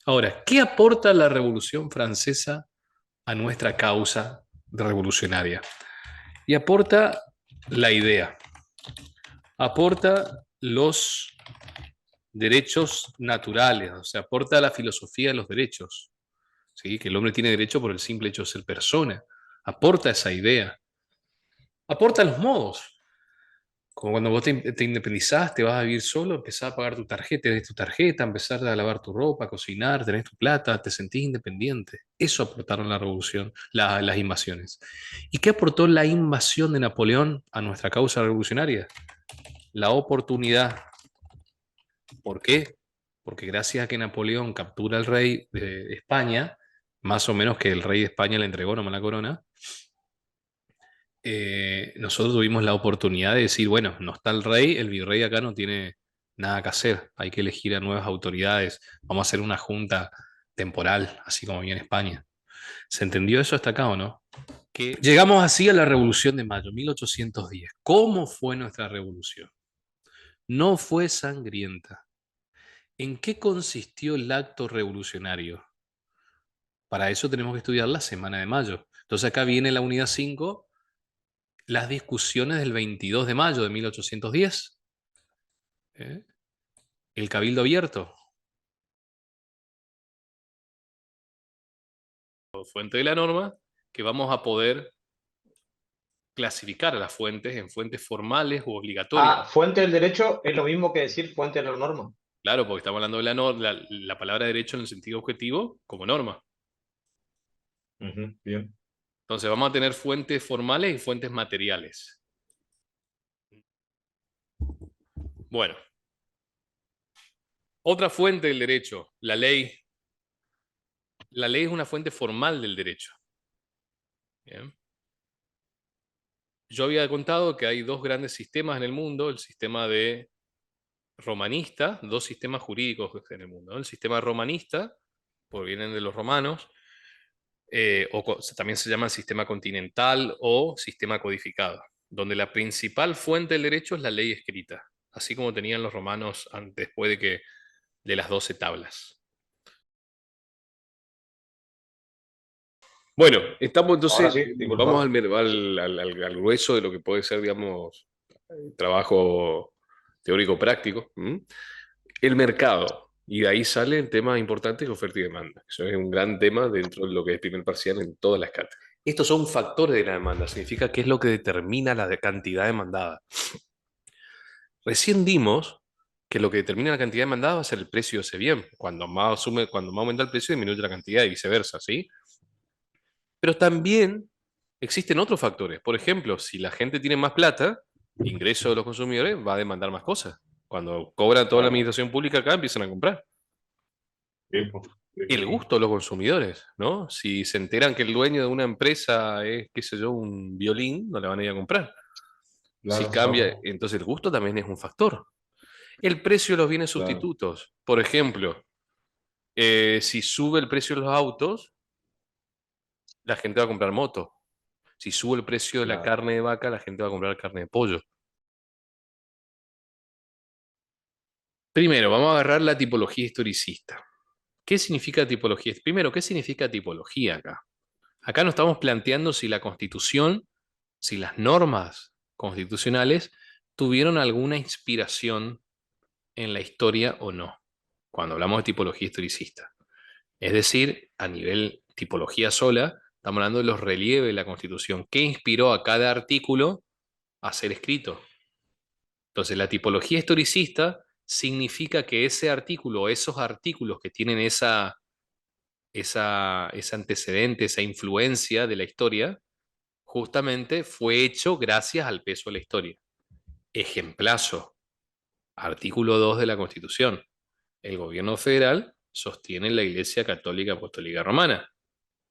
Ahora, ¿qué aporta la Revolución Francesa a nuestra causa revolucionaria? Y aporta la idea, aporta los derechos naturales, o sea, aporta la filosofía de los derechos, ¿sí? Que el hombre tiene derecho por el simple hecho de ser persona, aporta esa idea, aporta los modos. Como cuando vos te independizás, te vas a vivir solo, empezás a pagar tu tarjeta, tenés tu tarjeta, empezar a lavar tu ropa, cocinar, tenés tu plata, te sentís independiente. Eso aportaron la revolución, las invasiones. ¿Y qué aportó la invasión de Napoleón a nuestra causa revolucionaria? La oportunidad. ¿Por qué? Porque gracias a que Napoleón captura al rey de España, más o menos que el rey de España le entregó nomás la corona, nosotros tuvimos la oportunidad de decir, bueno, no está el rey, el virrey acá no tiene nada que hacer, hay que elegir a nuevas autoridades, vamos a hacer una junta temporal, así como viene en España. ¿Se entendió eso hasta acá o no? Que llegamos así a la Revolución de Mayo, 1810. ¿Cómo fue nuestra revolución? No fue sangrienta. ¿En qué consistió el acto revolucionario? Para eso tenemos que estudiar la Semana de Mayo. Entonces acá viene la unidad 5, las discusiones del 22 de mayo de 1810. ¿Eh? El Cabildo Abierto, fuente de la norma, que vamos a poder clasificar a las fuentes en fuentes formales u obligatorias. Ah, fuente del derecho es lo mismo que decir fuente de la norma. Claro, porque estamos hablando de la palabra derecho en el sentido objetivo como norma. Ujú, bien. Entonces vamos a tener fuentes formales y fuentes materiales. Bueno, otra fuente del derecho, la ley. La ley es una fuente formal del derecho. ¿Bien? Yo había contado que hay dos grandes sistemas en el mundo, el sistema de romanista, dos sistemas jurídicos en el mundo, ¿no? El sistema romanista, provienen de los romanos, también se llama sistema continental o sistema codificado, donde la principal fuente del derecho es la ley escrita, así como tenían los romanos después de las 12 tablas. Bueno, estamos Ahora entonces, sí, vamos disculpa. al grueso de lo que puede ser, digamos, trabajo teórico práctico. ¿M? El mercado. Y de ahí sale el tema importante que oferta y demanda. Eso es un gran tema dentro de lo que es primer parcial en todas las cátedras. Estos son factores de la demanda, significa qué es lo que determina la cantidad demandada. Recién dimos que lo que determina la cantidad demandada va a ser el precio de ese bien. Cuando más aumenta el precio, disminuye la cantidad y viceversa, ¿sí? Pero también existen otros factores. Por ejemplo, si la gente tiene más plata, ingreso de los consumidores va a demandar más cosas. Cuando cobran toda la Claro. administración pública acá, empiezan a comprar. Bien, pues. Y el gusto de los consumidores, ¿no? Si se enteran que el dueño de una empresa es, qué sé yo, un violín, no le van a ir a comprar. Si Claro, cambia, lógico. entonces el gusto también es un factor. El precio de los bienes Claro, sustitutos. Por ejemplo, si sube el precio de los autos, la gente va a comprar moto. Si sube el precio de la claro. carne de vaca, la gente va a comprar carne de pollo. Primero, vamos a agarrar la tipología historicista. ¿Qué significa tipología? Primero, ¿qué significa tipología acá? Acá nos estamos planteando si la Constitución, si las normas constitucionales tuvieron alguna inspiración en la historia o no, cuando hablamos de tipología historicista. Es decir, a nivel tipología sola, estamos hablando de los relieves de la Constitución. ¿Qué inspiró a cada artículo a ser escrito? Entonces, la tipología historicista significa que ese artículo o esos artículos que tienen ese antecedente, esa influencia de la historia, justamente fue hecho gracias al peso de la historia. Ejemplazo, artículo 2 de la Constitución. El gobierno federal sostiene la Iglesia Católica Apostólica Romana.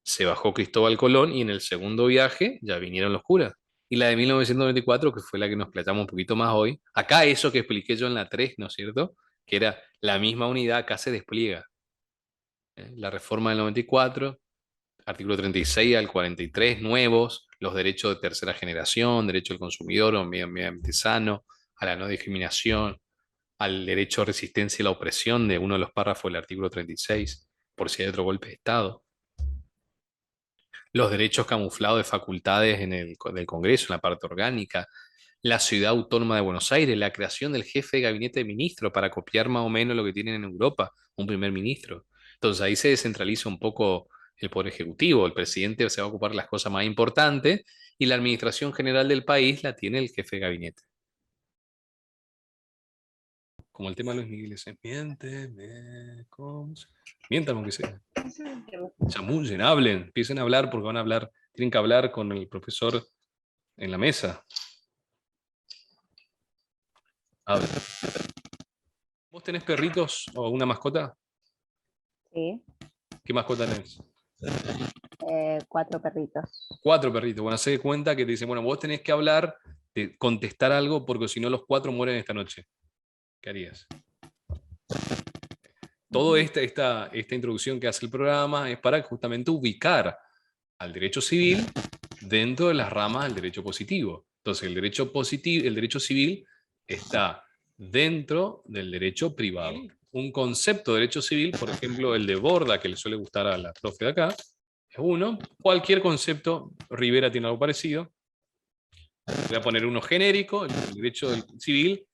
Se bajó Cristóbal Colón y en el segundo viaje ya vinieron los curas. Y la de 1994, que fue la que nos playamos un poquito más hoy, acá eso que expliqué yo en la 3, ¿no es cierto? Que era la misma unidad, acá se despliega. La reforma del 94, artículo 36 al 43, nuevos, los derechos de tercera generación, derecho al consumidor o medio ambiente sano, a la no discriminación, al derecho a resistencia y la opresión de uno de los párrafos del artículo 36. por si hay otro golpe de Estado. Los derechos camuflados de facultades del Congreso, en la parte orgánica, la ciudad autónoma de Buenos Aires, la creación del jefe de gabinete de ministros para copiar más o menos lo que tienen en Europa, un primer ministro. Entonces ahí se descentraliza un poco el poder ejecutivo, el presidente se va a ocupar de las cosas más importantes y la administración general del país la tiene el jefe de gabinete. Como el tema de los ingleses. Miénteme, mientan aunque sea. Chamullen, hablen, empiecen a hablar porque van a hablar, tienen que hablar con el profesor en la mesa. Hablen. ¿Vos tenés perritos o una mascota? Sí, ¿Qué mascota tenés? 4 perritos. 4 perritos. Bueno, se de cuenta que te dicen, bueno, vos tenés que hablar, contestar algo, porque si no los 4 mueren esta noche. ¿Qué harías? Toda esta introducción que hace el programa es para justamente ubicar al derecho civil dentro de las ramas del derecho positivo. Entonces, el derecho civil está dentro del derecho privado. Un concepto de derecho civil, por ejemplo, el de Borda, que le suele gustar a la profe de acá, es uno. Cualquier concepto, Rivera tiene algo parecido. Voy a poner uno genérico, el derecho civil.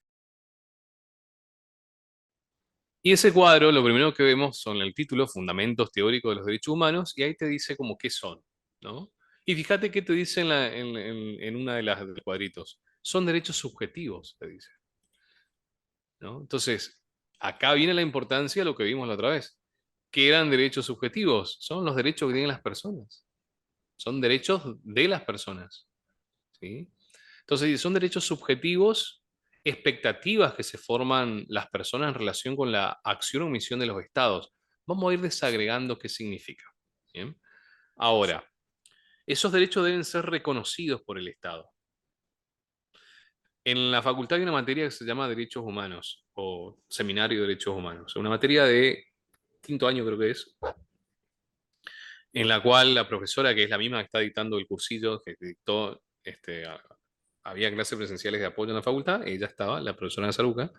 Y ese cuadro, lo primero que vemos son el título, Fundamentos Teóricos de los Derechos Humanos, y ahí te dice como qué son, ¿no? Y fíjate qué te dice en una de los cuadritos. Son derechos subjetivos, te dice, ¿no? Entonces, acá viene la importancia de lo que vimos la otra vez. ¿Qué eran derechos subjetivos? Son los derechos que tienen las personas. Son derechos de las personas, ¿sí? Entonces, son derechos subjetivos, expectativas que se forman las personas en relación con la acción o omisión de los estados. Vamos a ir desagregando qué significa. ¿Bien? Ahora, esos derechos deben ser reconocidos por el Estado. En la facultad hay una materia que se llama Derechos Humanos o Seminario de Derechos Humanos. Una materia de quinto año creo que es, en la cual la profesora, que es la misma que está dictando el cursillo, que dictó, había clases presenciales de apoyo en la facultad, ella estaba, la profesora de Saruca.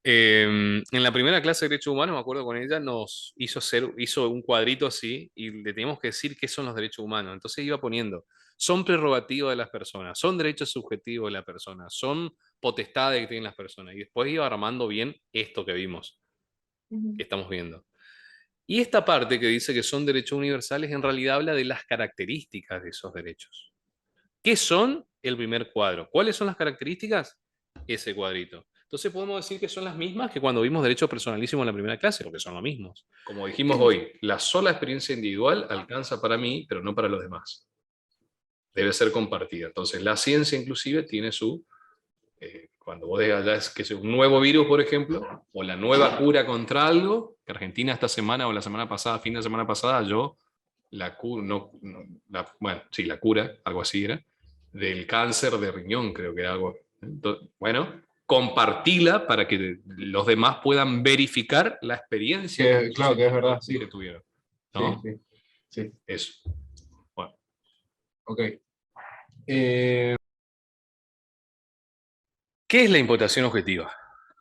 En la primera clase de Derechos Humanos, me acuerdo con ella, nos hizo un cuadrito así y le teníamos que decir qué son los derechos humanos. Entonces iba poniendo, son prerrogativas de las personas, son derechos subjetivos de la persona, son potestades que tienen las personas. Y después iba armando bien esto que vimos, que estamos viendo. Y esta parte que dice que son derechos universales, en realidad habla de las características de esos derechos. ¿Qué son? El primer cuadro. ¿Cuáles son las características? Ese cuadrito. Entonces podemos decir que son las mismas que cuando vimos derecho personalísimo en la primera clase, porque son lo mismos. Como dijimos hoy, la sola experiencia individual alcanza para mí, pero no para los demás. Debe ser compartida. Entonces la ciencia inclusive tiene cuando vos hayas que es un nuevo virus, por ejemplo, o la nueva cura contra algo, que Argentina esta semana o la semana pasada, fin de semana pasada, la cura, bueno, sí, la cura, algo así era, del cáncer de riñón, creo que era algo. Entonces, bueno, compartila para que los demás puedan verificar la experiencia Claro que es verdad, sí. que tuvieron. ¿No? Sí, sí, sí. Eso. Bueno. Ok. ¿Qué es la imputación objetiva?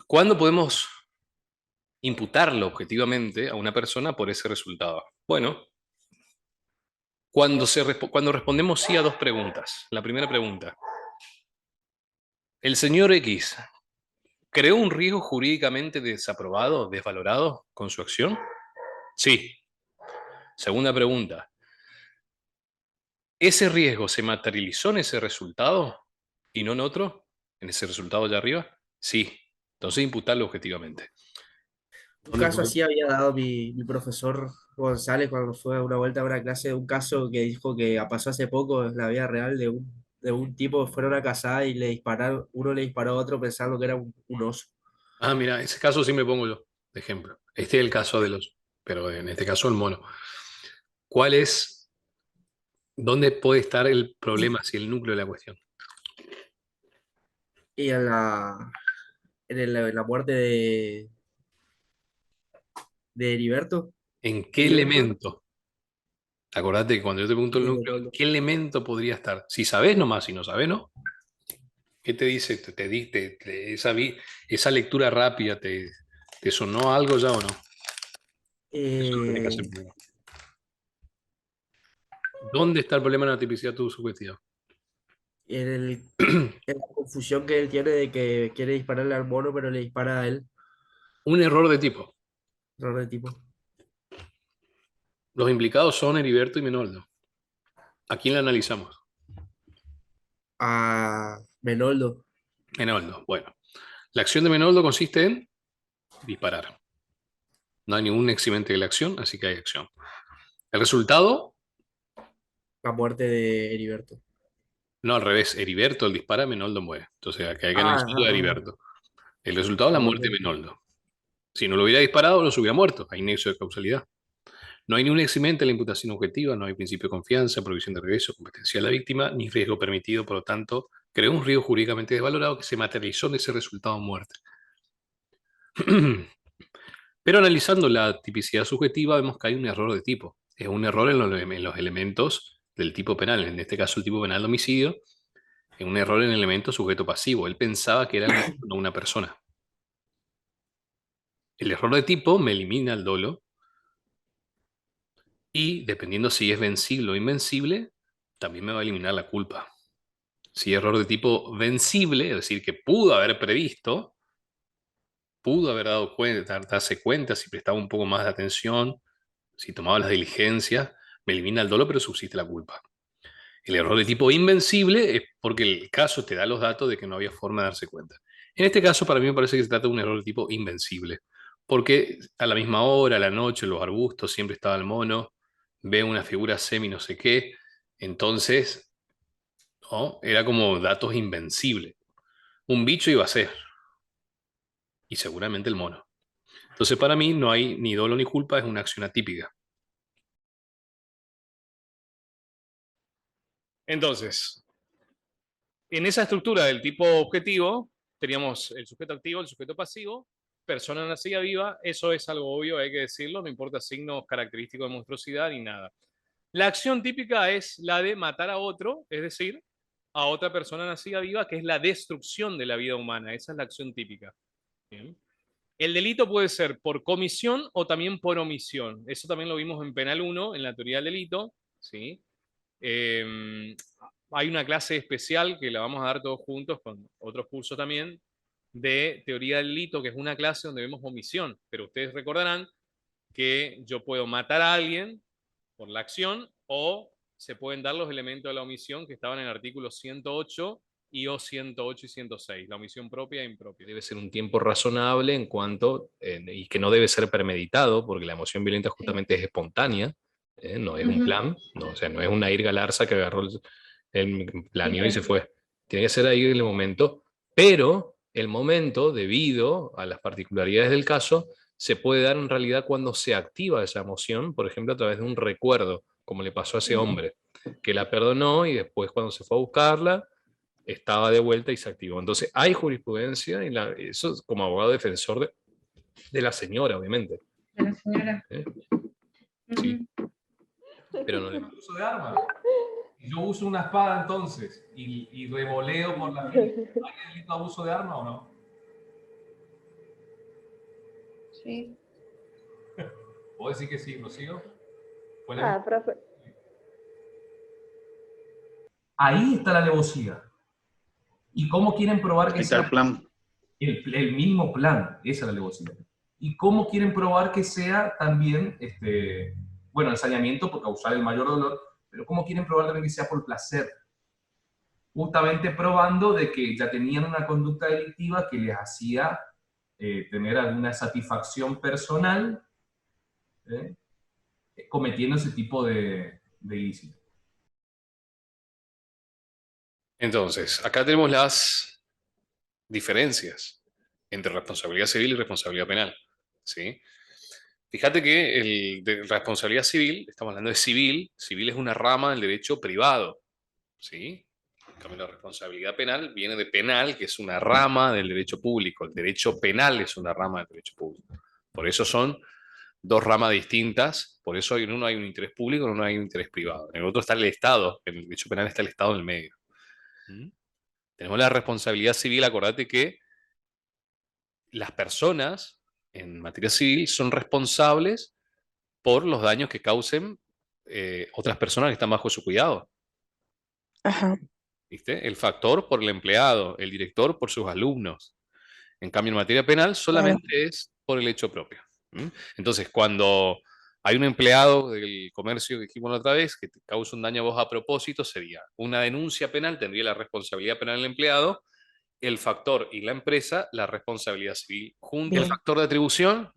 ¿Cuándo podemos imputarlo objetivamente a una persona por ese resultado? Bueno, cuando respondemos sí a 2 preguntas. La primera pregunta, ¿el señor X creó un riesgo jurídicamente desaprobado, desvalorado con su acción? Sí. Segunda pregunta, ¿ese riesgo se materializó en ese resultado y no en otro? ¿En ese resultado allá arriba? Sí. Entonces imputarlo objetivamente. Un caso así había dado mi profesor González cuando fue a una vuelta a una clase, un caso que dijo que pasó hace poco en la vida real de un tipo que fueron a cazar y le dispararon, uno le disparó a otro pensando que era un oso. Ah, mira, ese caso sí me pongo yo, de ejemplo. Este es el caso de los, pero en este caso el mono. ¿Cuál es, dónde puede estar el problema, si el núcleo de la cuestión? Y en la muerte de Heriberto. ¿En qué Heriberto, elemento? Acordate que cuando yo te pregunto el núcleo, ¿en qué elemento podría estar? Si sabés nomás, si no sabés, ¿no? ¿Qué te dice? Esa lectura rápida, ¿te sonó algo ya o no? Eso lo tenés que Eh, hacer primero. ¿Dónde está el problema de la tipicidad subjetiva? en en la confusión que él tiene de que quiere dispararle al mono, pero le dispara a él. Un error de tipo. Error de tipo. Los implicados son Heriberto y Menoldo. ¿A quién le analizamos? A Menoldo. Menoldo. Bueno, la acción de Menoldo consiste en disparar. No hay ningún eximente de la acción, así que hay acción. El resultado, La muerte de Heriberto. no al revés. Heriberto, el dispara, Menoldo muere. Entonces, acá hay que Ah, analizar lo de Heriberto. El resultado es la la muerte muerte. de Menoldo. Si no lo hubiera disparado, no se hubiera muerto. Hay nexo de causalidad. No hay ningún eximente de la imputación objetiva, no hay principio de confianza, provisión de regreso, competencia de la víctima, ni riesgo permitido, por lo tanto, creó un riesgo jurídicamente desvalorado que se materializó en ese resultado de muerte. Pero analizando la tipicidad subjetiva, vemos que hay un error de tipo. Es un error en los elementos del tipo penal, en este caso el tipo penal de homicidio, es un error en el elemento sujeto pasivo. Él pensaba que era el mono, no una persona. El error de tipo me elimina el dolo y dependiendo si es vencible o invencible, también me va a eliminar la culpa. Si es error de tipo vencible, es decir, que pudo haber previsto, pudo haber dado cuenta, darse cuenta si prestaba un poco más de atención, si tomaba las diligencias, me elimina el dolo, pero subsiste la culpa. El error de tipo invencible es porque el caso te da los datos de que no había forma de darse cuenta. En este caso, para mí me parece que se trata de un error de tipo invencible, porque a la misma hora, a la noche, en los arbustos, siempre estaba el mono, ve una figura semi no sé qué, entonces, ¿no? Era como datos invencibles. Un bicho iba a ser, y seguramente el mono. Entonces, para mí no hay ni dolo ni culpa, es una acción atípica. Entonces, en esa estructura del tipo objetivo, teníamos el sujeto activo, el sujeto pasivo, persona nacida viva, eso es algo obvio, hay que decirlo, no importa signos característicos de monstruosidad ni nada. La acción típica es la de matar a otro, es decir, a otra persona nacida viva, que es la destrucción de la vida humana, esa es la acción típica. Bien. El delito puede ser por comisión o también por omisión. Eso también lo vimos en Penal 1, en la teoría del delito. ¿Sí? Eh, Hay una clase especial que la vamos a dar todos juntos con otros cursos también de teoría del delito, que es una clase donde vemos omisión. Pero ustedes recordarán que yo puedo matar a alguien por la acción o se pueden dar los elementos de la omisión que estaban en el artículo 108 y o 108 y 106, la omisión propia e impropia. Debe ser un tiempo razonable en cuanto, y que no debe ser premeditado, porque la emoción violenta justamente es espontánea, no es un plan, no, o sea, no es una Irga Larza que agarró el planeó y se fue. Tiene que ser ahí en el momento, pero el momento, debido a las particularidades del caso, se puede dar en realidad cuando se activa esa emoción, por ejemplo, a través de un recuerdo, como le pasó a ese hombre, que la perdonó y después cuando se fue a buscarla, estaba de vuelta y se activó. Entonces, hay jurisprudencia, y eso es como abogado defensor de la señora, obviamente. De la señora. ¿Eh? Sí, pero no le... Uso de arma. Si yo uso una espada entonces y revoleo por la gente, ¿hay delito de abuso de arma o no? Sí. ¿Puedo decir que sí, Rocío? ¿Fue la Ah, misma? profe. Ahí está la alevosía. ¿Y cómo quieren probar que Ahí está el sea plan. el mismo plan? Esa es la alevosía. ¿Y cómo quieren probar que sea también, bueno, el saneamiento por causar el mayor dolor, pero cómo quieren probar también que sea por placer? Justamente probando de que ya tenían una conducta delictiva que les hacía tener alguna satisfacción personal ¿eh? Cometiendo ese tipo de ilícito. Entonces, acá tenemos las diferencias entre responsabilidad civil y responsabilidad penal. ¿Sí? Fíjate que de responsabilidad civil, estamos hablando de civil, civil es una rama del derecho privado. ¿Sí? En cambio, la responsabilidad penal viene de penal, que es una rama del derecho público. El derecho penal es una rama del derecho público. Por eso son dos ramas distintas. Por eso en uno hay un interés público, en uno hay un interés privado. En el otro está el Estado. En el derecho penal está el Estado en el medio. ¿Mm? Tenemos la responsabilidad civil. Acordate que las personas en materia civil son responsables por los daños que causen otras personas que están bajo su cuidado. Ajá. ¿Viste? El factor por el empleado, el director por sus alumnos. En cambio, en materia penal Claro. solamente es por el hecho propio. ¿Mm? Entonces, cuando hay un empleado del comercio que dijimos la otra vez que te causa un daño a vos a propósito, sería una denuncia penal, tendría la responsabilidad penal del empleado, el factor y la empresa la responsabilidad civil. El Bien. factor de atribución,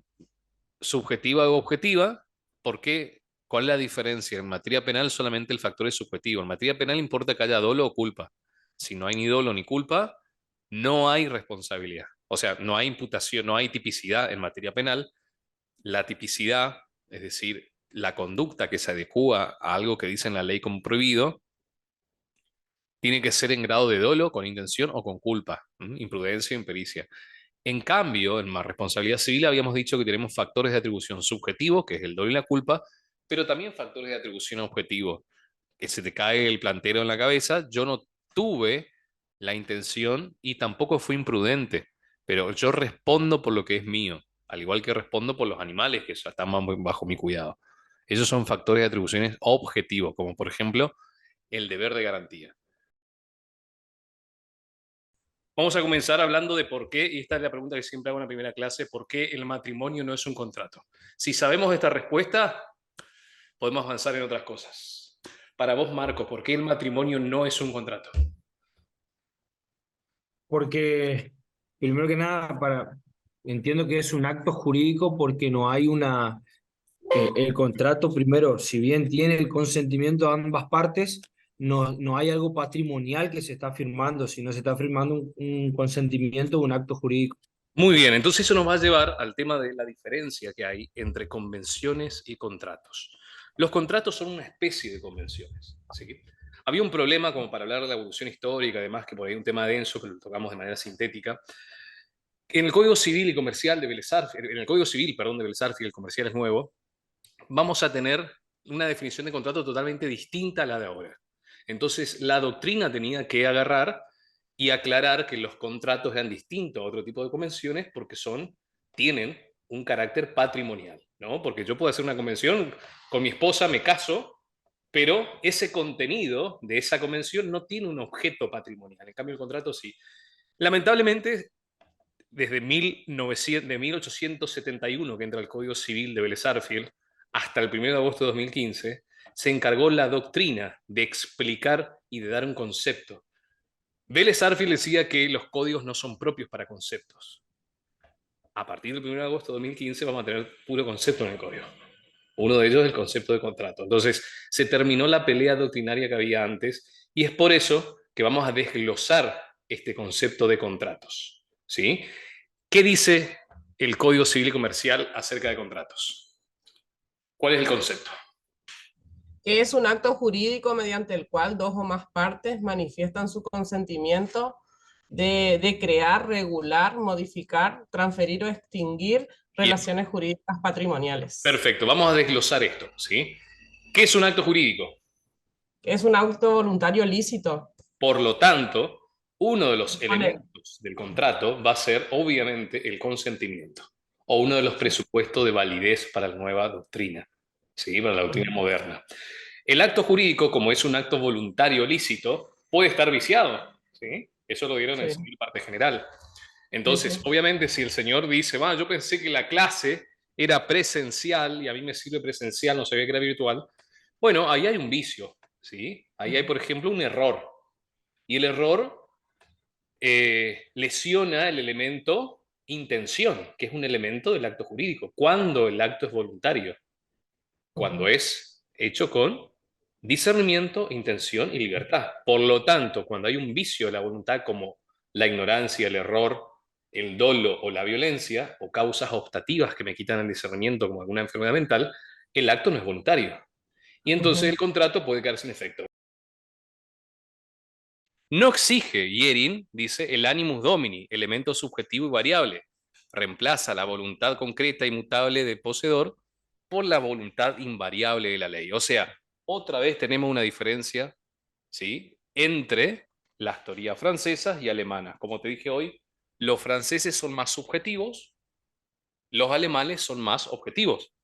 subjetiva o objetiva, ¿por qué? ¿Cuál es la diferencia? En materia penal solamente el factor es subjetivo. En materia penal importa que haya dolo o culpa. Si no hay ni dolo ni culpa, no hay responsabilidad. O sea, no hay imputación, no hay tipicidad en materia penal. La tipicidad, es decir, la conducta que se adecúa a algo que dice en la ley como prohibido, tiene que ser en grado de dolo, con intención o con culpa, imprudencia o impericia. En cambio, en más responsabilidad civil habíamos dicho que tenemos factores de atribución subjetivos, que es el dolo y la culpa, pero también factores de atribución objetivos, que se te cae el plantero en la cabeza. Yo no tuve la intención y tampoco fui imprudente, pero yo respondo por lo que es mío, al igual que respondo por los animales que están bajo mi cuidado. Esos son factores de atribuciones objetivos, como por ejemplo el deber de garantía. Vamos a comenzar hablando de por qué, y esta es la pregunta que siempre hago en la primera clase, ¿por qué el matrimonio no es un contrato? Si sabemos esta respuesta, podemos avanzar en otras cosas. Para vos, Marco, ¿por qué el matrimonio no es un contrato? Porque, primero que nada, entiendo que es un acto jurídico porque no hay el contrato, primero, si bien tiene el consentimiento de ambas partes, no hay algo patrimonial que se está firmando, sino se está firmando un consentimiento de un acto jurídico. Muy bien, entonces eso nos va a llevar al tema de la diferencia que hay entre convenciones y contratos. Los contratos son una especie de convenciones, ¿sí? Había un problema, como para hablar de la evolución histórica, además que por ahí un tema denso que lo tocamos de manera sintética. En el Código Civil y Comercial de Vélez Sarsfield, en el Código Civil, perdón, de Vélez Sarsfield, el comercial es nuevo, vamos a tener una definición de contrato totalmente distinta a la de ahora. Entonces, la doctrina tenía que agarrar y aclarar que los contratos eran distintos a otro tipo de convenciones porque tienen un carácter patrimonial, ¿no? Porque yo puedo hacer una convención con mi esposa, me caso, pero ese contenido de esa convención no tiene un objeto patrimonial. En cambio, el contrato sí. Lamentablemente, desde 1871, que entra el Código Civil de Vélez Sarsfield, hasta el 1 de agosto de 2015, se encargó la doctrina de explicar y de dar un concepto. Vélez Sarsfield decía que los códigos no son propios para conceptos. A partir del 1 de agosto de 2015 vamos a tener puro concepto en el código. Uno de ellos es el concepto de contrato. Entonces, se terminó la pelea doctrinaria que había antes y es por eso que vamos a desglosar este concepto de contratos, ¿sí? ¿Qué dice el Código Civil y Comercial acerca de contratos? ¿Cuál es el concepto? Que es un acto jurídico mediante el cual dos o más partes manifiestan su consentimiento de crear, regular, modificar, transferir o extinguir relaciones jurídicas patrimoniales. Perfecto, vamos a desglosar esto, ¿sí? ¿Qué es un acto jurídico? Es un acto voluntario lícito. Por lo tanto, uno de los elementos del contrato va a ser, obviamente, el consentimiento, o uno de los presupuestos de validez para la nueva doctrina, ¿sí? Para la doctrina moderna. El acto jurídico, como es un acto voluntario lícito, puede estar viciado, ¿sí? Eso lo dieron en el civil parte general. Entonces, obviamente, si el señor dice, yo pensé que la clase era presencial y a mí me sirve presencial, no sabía que era virtual, bueno, ahí hay un vicio, ¿sí? Ahí hay, por ejemplo, un error. Y el error lesiona el elemento intención, que es un elemento del acto jurídico. ¿Cuándo el acto es voluntario? Cuando es hecho con discernimiento, intención y libertad. Por lo tanto, cuando hay un vicio de la voluntad como la ignorancia, el error, el dolo o la violencia, o causas optativas que me quitan el discernimiento como alguna enfermedad mental, el acto no es voluntario. Y entonces el contrato puede quedar sin efecto. No exige, Yerin dice, el animus domini, elemento subjetivo y variable. Reemplaza la voluntad concreta y mutable del poseedor por la voluntad invariable de la ley. O sea, otra vez tenemos una diferencia, ¿sí?, entre las teorías francesas y alemanas. Como te dije hoy, los franceses son más subjetivos, los alemanes son más objetivos.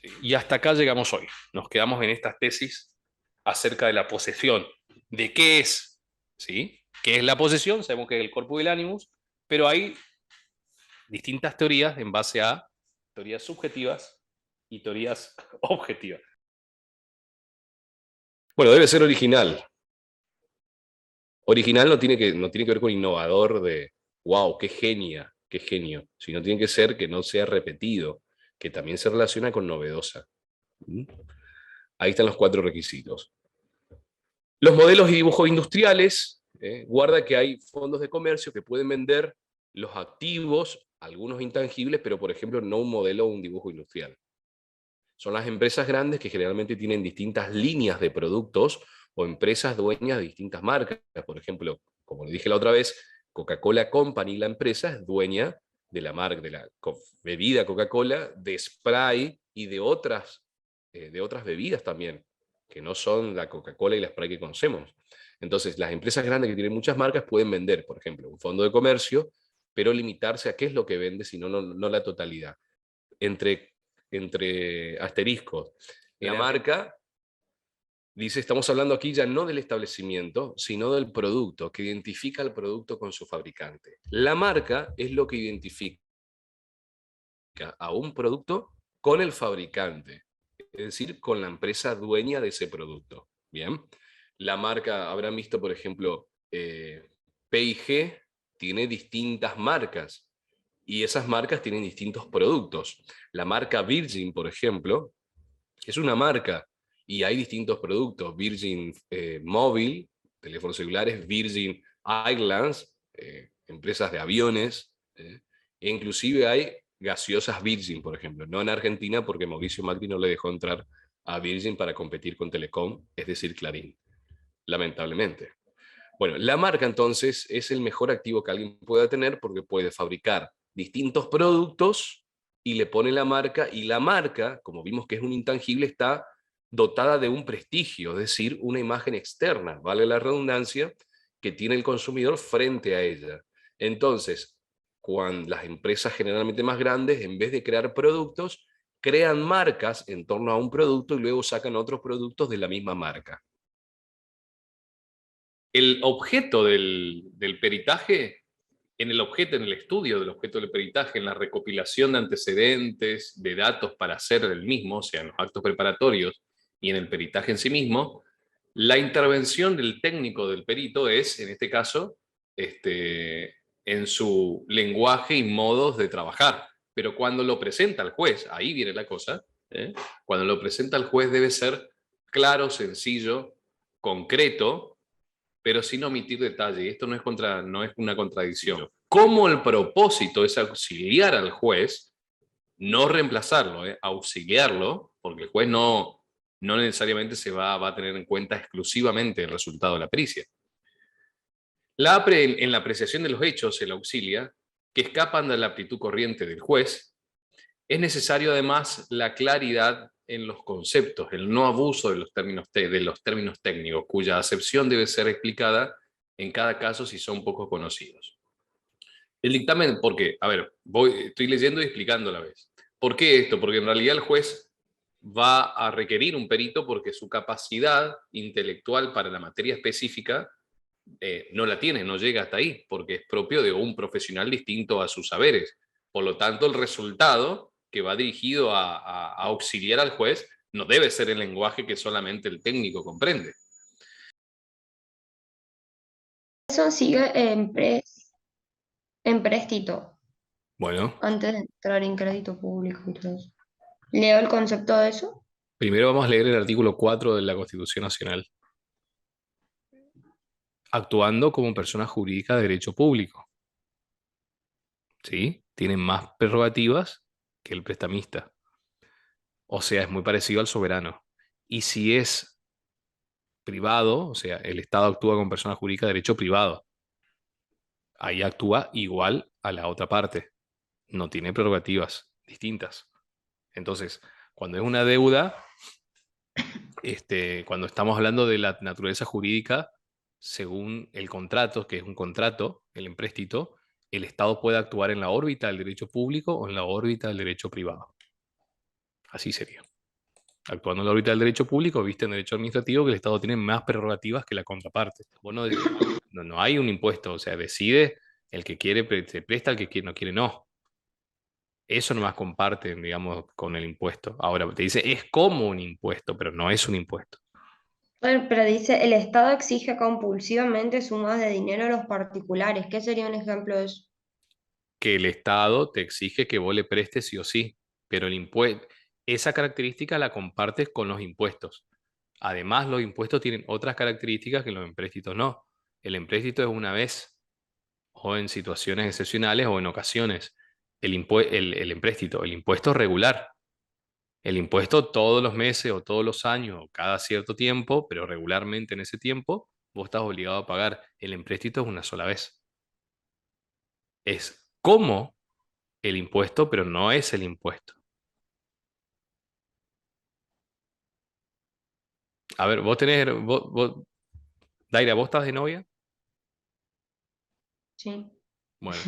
¿sí? Y hasta acá llegamos hoy. Nos quedamos en estas tesis acerca de la posesión. ¿De qué es? ¿Sí? ¿Qué es la posesión? Sabemos que es el corpus del animus, pero hay distintas teorías en base a teorías subjetivas y teorías objetivas. Bueno, debe ser original. Original no tiene que ver con innovador de, wow, qué genia, qué genio, sino tiene que ser que no sea repetido, que también se relaciona con novedosa. ¿Mm? Ahí están los 4 requisitos. Los modelos y dibujos industriales, guarda que hay fondos de comercio que pueden vender los activos, algunos intangibles, pero por ejemplo no un modelo o un dibujo industrial. Son las empresas grandes que generalmente tienen distintas líneas de productos o empresas dueñas de distintas marcas. Por ejemplo, como le dije la otra vez, Coca-Cola Company, la empresa, es dueña de la marca, de la bebida Coca-Cola, de Sprite y de otras bebidas también, que no son la Coca-Cola y la Sprite que conocemos. Entonces, las empresas grandes que tienen muchas marcas pueden vender, por ejemplo, un fondo de comercio, pero limitarse a qué es lo que vende, sino no la totalidad. Entre asteriscos, la marca, dice, estamos hablando aquí ya no del establecimiento, sino del producto, que identifica el producto con su fabricante. La marca es lo que identifica a un producto con el fabricante, es decir, con la empresa dueña de ese producto. Bien, la marca, habrán visto, por ejemplo, P&G tiene distintas marcas, y esas marcas tienen distintos productos. La marca Virgin, por ejemplo, es una marca y hay distintos productos. Virgin Mobile, teléfonos celulares, Virgin Islands, empresas de aviones, e inclusive hay gaseosas Virgin, por ejemplo. No en Argentina porque Mauricio Macri no le dejó entrar a Virgin para competir con Telecom, es decir, Clarín, lamentablemente. Bueno, la marca entonces es el mejor activo que alguien pueda tener porque puede fabricar distintos productos y le pone la marca, y la marca, como vimos que es un intangible, está dotada de un prestigio, es decir, una imagen externa, vale la redundancia, que tiene el consumidor frente a ella. Entonces, cuando las empresas generalmente más grandes, en vez de crear productos, crean marcas en torno a un producto y luego sacan otros productos de la misma marca. El objeto del peritaje, en el estudio del objeto del peritaje, en la recopilación de antecedentes, de datos para hacer el mismo, o sea, en los actos preparatorios y en el peritaje en sí mismo, la intervención del técnico del perito es, en este caso, en su lenguaje y modos de trabajar. Pero cuando lo presenta al juez, ahí viene la cosa, cuando lo presenta al juez debe ser claro, sencillo, concreto, pero sin omitir detalle. Y esto no es una contradicción. Como el propósito es auxiliar al juez, no reemplazarlo, auxiliarlo, porque el juez no necesariamente va a tener en cuenta exclusivamente el resultado de la pericia. En la apreciación de los hechos, el auxilia, que escapan de la aptitud corriente del juez, es necesario además la claridad en los conceptos, el no abuso de los términos técnicos, cuya acepción debe ser explicada en cada caso si son poco conocidos. El dictamen, ¿por qué? A ver, estoy leyendo y explicando a la vez. ¿Por qué esto? Porque en realidad el juez va a requerir un perito porque su capacidad intelectual para la materia específica no la tiene, no llega hasta ahí, porque es propio de un profesional distinto a sus saberes. Por lo tanto, el resultado que va dirigido a auxiliar al juez no debe ser el lenguaje que solamente el técnico comprende. Eso sigue en préstito, Bueno, antes de entrar en crédito público y todo eso. ¿Leo el concepto de eso? primero vamos a leer el artículo 4 de la Constitución Nacional. Actuando como persona jurídica de derecho público. ¿Sí? Tienen más prerrogativas que el prestamista. O sea, es muy parecido al soberano. Y si es privado, o sea, el Estado actúa como persona jurídica de derecho privado, ahí actúa igual a la otra parte. No tiene prerrogativas distintas. Entonces, cuando es una deuda, cuando estamos hablando de la naturaleza jurídica, según el contrato, que es un contrato, el empréstito, el Estado puede actuar en la órbita del derecho público o en la órbita del derecho privado. Así sería. Actuando en la órbita del derecho público, viste en derecho administrativo que el Estado tiene más prerrogativas que la contraparte. Vos no hay un impuesto, o sea, decide el que quiere, se presta, el que quiere, no quiere, no. Eso nomás comparten, digamos, con el impuesto. Ahora, te dice, es como un impuesto, pero no es un impuesto. Bueno, pero dice, el Estado exige compulsivamente sumas de dinero a los particulares. ¿Qué sería un ejemplo de eso? Que el Estado te exige que vos le prestes sí o sí, pero el impuesto, esa característica la compartes con los impuestos. Además, los impuestos tienen otras características que los empréstitos no. El empréstito es una vez, o en situaciones excepcionales, o en ocasiones. El empréstito, el impuesto es regular. El impuesto todos los meses, o todos los años, o cada cierto tiempo, pero regularmente en ese tiempo, vos estás obligado a pagar. El empréstito es una sola vez. Es como el impuesto, pero no es el impuesto. A ver, Daira, ¿vos estás de novia? Sí, Bueno,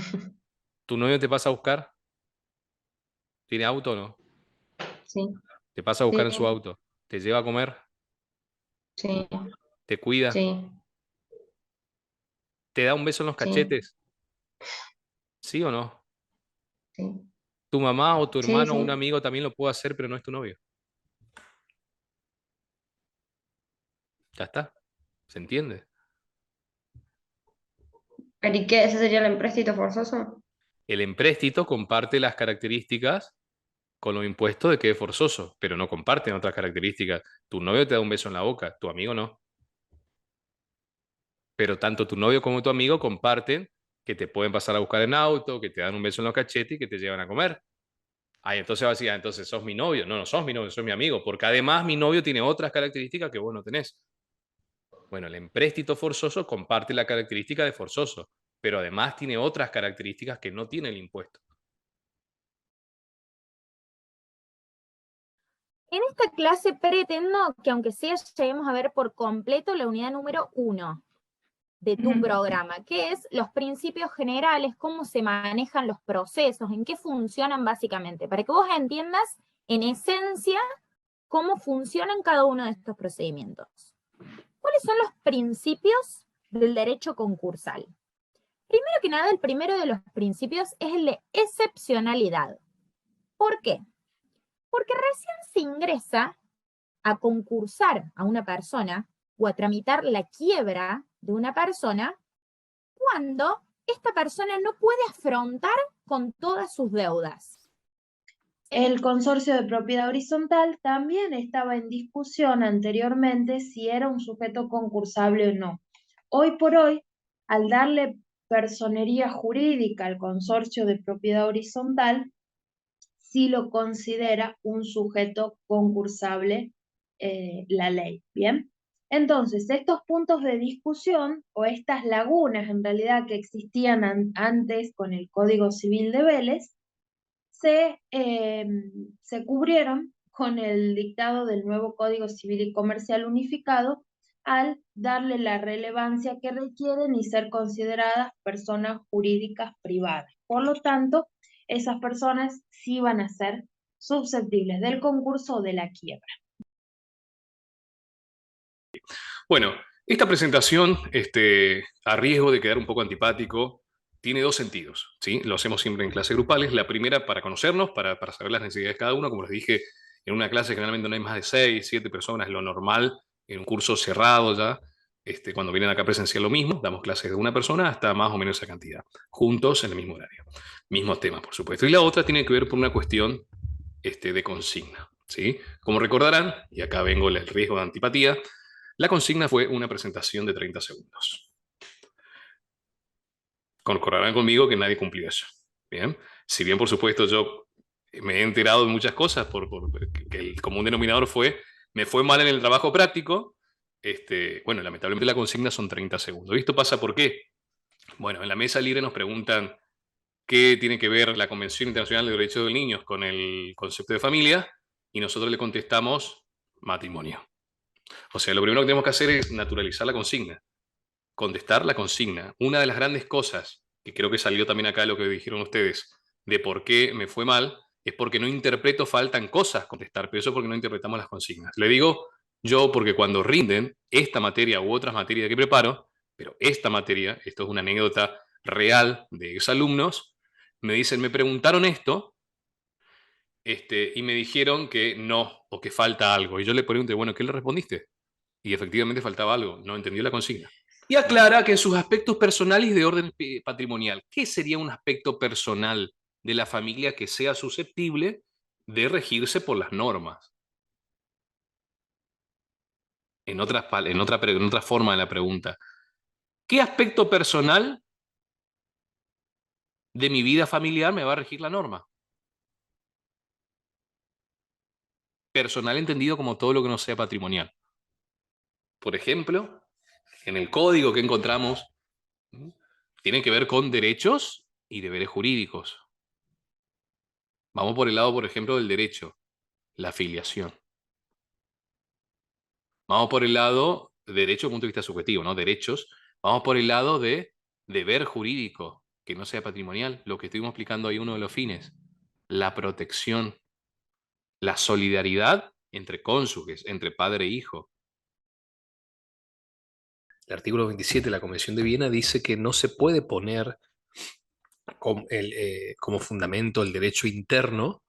¿tu novio te pasa a buscar? ¿Tiene auto o no? sí, ¿Te pasa a buscar en su sí, auto? ¿Te lleva a comer? sí, ¿Te cuida? sí, ¿Te da un beso en los sí, cachetes? ¿Sí o no? sí, ¿Tu mamá o tu sí, hermano o un sí. amigo también lo puede hacer, pero no es tu novio? Ya está. ¿Se entiende? ¿Pero y qué? ¿Ese sería el empréstito forzoso? El empréstito comparte las características con los impuestos de que es forzoso, pero no comparten otras características. Tu novio te da un beso en la boca, tu amigo no. Pero tanto tu novio como tu amigo comparten que te pueden pasar a buscar en auto, que te dan un beso en los cachetes y que te llevan a comer. Ay, entonces va a decir, entonces sos mi novio. No, no sos mi novio, sos mi amigo, porque además mi novio tiene otras características que vos no tenés. Bueno, el empréstito forzoso comparte la característica de forzoso, pero además tiene otras características que no tiene el impuesto. En esta clase pretendo que aunque sea lleguemos a ver por completo la unidad número 1 de tu programa, que es los principios generales, cómo se manejan los procesos, en qué funcionan básicamente, para que vos entiendas en esencia cómo funcionan cada uno de estos procedimientos. ¿Cuáles son los principios del derecho concursal? Primero que nada, el primero de los principios es el de excepcionalidad. ¿Por qué? Porque recién se ingresa a concursar a una persona o a tramitar la quiebra de una persona cuando esta persona no puede afrontar con todas sus deudas. El consorcio de propiedad horizontal también estaba en discusión anteriormente si era un sujeto concursable o no. Hoy por hoy, al darle personería jurídica al consorcio de propiedad horizontal, sí lo considera un sujeto concursable la ley. ¿Bien? Entonces, estos puntos de discusión o estas lagunas en realidad que existían antes con el Código Civil de Vélez, se cubrieron con el dictado del nuevo Código Civil y Comercial unificado al darle la relevancia que requieren y ser consideradas personas jurídicas privadas. Por lo tanto, esas personas sí van a ser susceptibles del concurso o de la quiebra. Bueno, esta presentación, a riesgo de quedar un poco antipático, tiene dos sentidos, ¿sí? Lo hacemos siempre en clases grupales. La primera, para conocernos, para saber las necesidades de cada uno. Como les dije, en una clase generalmente no hay más de 6, 7 personas, lo normal, en un curso cerrado ya. Cuando vienen acá presencial lo mismo, damos clases de una persona hasta más o menos esa cantidad, juntos en el mismo horario. Mismo tema, por supuesto. Y la otra tiene que ver por una cuestión de consigna, ¿sí? Como recordarán, y acá vengo el riesgo de antipatía, la consigna fue una presentación de 30 segundos. Concordarán conmigo que nadie cumplió eso. Bien, si bien por supuesto yo me he enterado de muchas cosas que el común denominador me fue mal en el trabajo práctico, bueno, lamentablemente la consigna son 30 segundos. ¿Y esto pasa por qué? Bueno, en la mesa libre nos preguntan qué tiene que ver la Convención Internacional de Derechos del Niño con el concepto de familia y nosotros le contestamos matrimonio. O sea, lo primero que tenemos que hacer es naturalizar la consigna, contestar la consigna. Una de las grandes cosas que creo que salió también acá de lo que dijeron ustedes, de por qué me fue mal, es porque no interpreto, faltan cosas contestar, pero eso es porque no interpretamos las consignas. Le digo yo porque cuando rinden esta materia u otras materias que preparo, pero esta materia, esto es una anécdota real de exalumnos, me dicen, me preguntaron esto, y me dijeron que no, o que falta algo. Y yo le pregunté, bueno, ¿qué le respondiste? Y efectivamente faltaba algo, no entendió la consigna. Y aclara que en sus aspectos personales de orden patrimonial, ¿qué sería un aspecto personal de la familia que sea susceptible de regirse por las normas? En otra forma de la pregunta, ¿qué aspecto personal de mi vida familiar me va a regir la norma? Personal entendido como todo lo que no sea patrimonial. Por ejemplo, en el código que encontramos, tiene que ver con derechos y deberes jurídicos. Vamos por el lado, por ejemplo, del derecho, la filiación. Vamos por el lado de derecho desde el punto de vista subjetivo, ¿no? Derechos. Vamos por el lado de deber jurídico, que no sea patrimonial. Lo que estuvimos explicando ahí, uno de los fines. La protección, la solidaridad entre cónyuges, entre padre e hijo. El artículo 27 de la Convención de Viena dice que no se puede poner como fundamento el derecho interno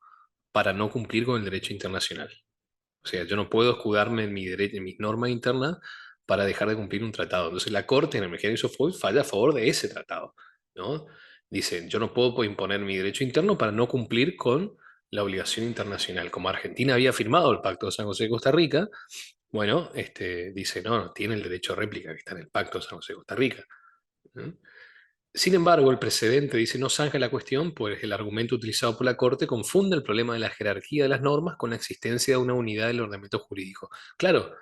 para no cumplir con el derecho internacional. O sea, yo no puedo escudarme en mis normas internas para dejar de cumplir un tratado. Entonces la Corte en Emergencia Foy falla a favor de ese tratado, ¿no? Dice, yo no puedo imponer mi derecho interno para no cumplir con la obligación internacional. Como Argentina había firmado el Pacto de San José de Costa Rica, bueno, dice, no, tiene el derecho a réplica que está en el Pacto de San José de Costa Rica, ¿no? Sin embargo, el precedente dice no zanja la cuestión, pues el argumento utilizado por la Corte confunde el problema de la jerarquía de las normas con la existencia de una unidad del ordenamiento jurídico. Claro,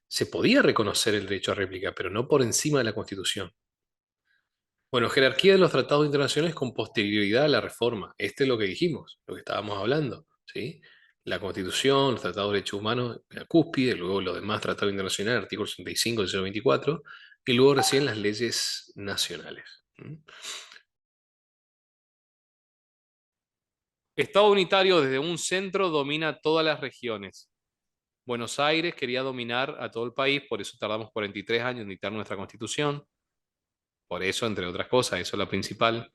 se podía reconocer el derecho a réplica, pero no por encima de la Constitución. Bueno, jerarquía de los tratados internacionales con posterioridad a la reforma. Este es lo que dijimos, lo que estábamos hablando, ¿sí? La Constitución, los tratados de derechos humanos, la cúspide, luego los demás tratados internacionales, artículo 65 del 024, y luego recién las leyes nacionales. Estado unitario desde un centro domina todas las regiones. Buenos Aires quería dominar a todo el país, por eso tardamos 43 años en dictar nuestra constitución. Por eso, entre otras cosas, eso es la principal.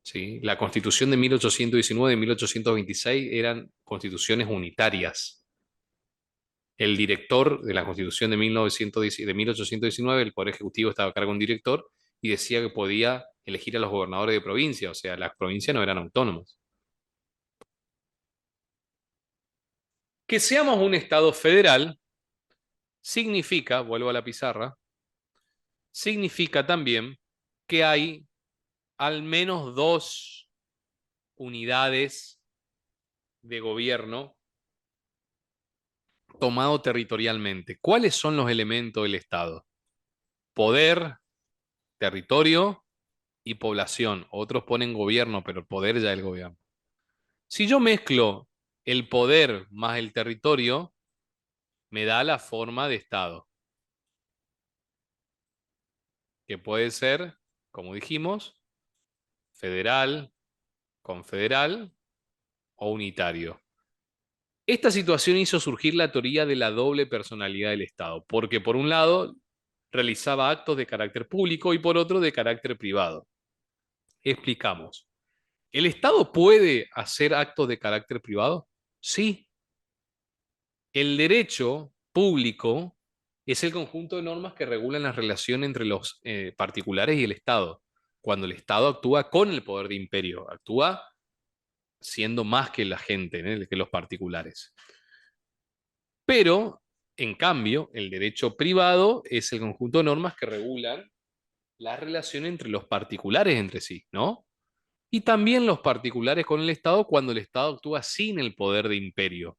¿Sí? La constitución de 1819 y 1826 eran constituciones unitarias. El director de la constitución de 1819, el Poder Ejecutivo estaba a cargo de un director y decía que podía elegir a los gobernadores de provincia, o sea, las provincias no eran autónomas. Que seamos un Estado federal significa, vuelvo a la pizarra, significa también que hay al menos 2 unidades de gobierno tomado territorialmente. ¿Cuáles son los elementos del Estado? Poder, territorio y población. Otros ponen gobierno, pero el poder ya es el gobierno. Si yo mezclo el poder más el territorio, me da la forma de Estado, que puede ser, como dijimos, federal, confederal o unitario. Esta situación hizo surgir la teoría de la doble personalidad del Estado, porque por un lado realizaba actos de carácter público y por otro de carácter privado. Explicamos. ¿El Estado puede hacer actos de carácter privado? Sí. El derecho público es el conjunto de normas que regulan la relación entre los particulares y el Estado. Cuando el Estado actúa con el poder de imperio, actúa siendo más que la gente, ¿eh? Que los particulares. Pero, en cambio, el derecho privado es el conjunto de normas que regulan la relación entre los particulares entre sí, ¿no? Y también los particulares con el Estado cuando el Estado actúa sin el poder de imperio.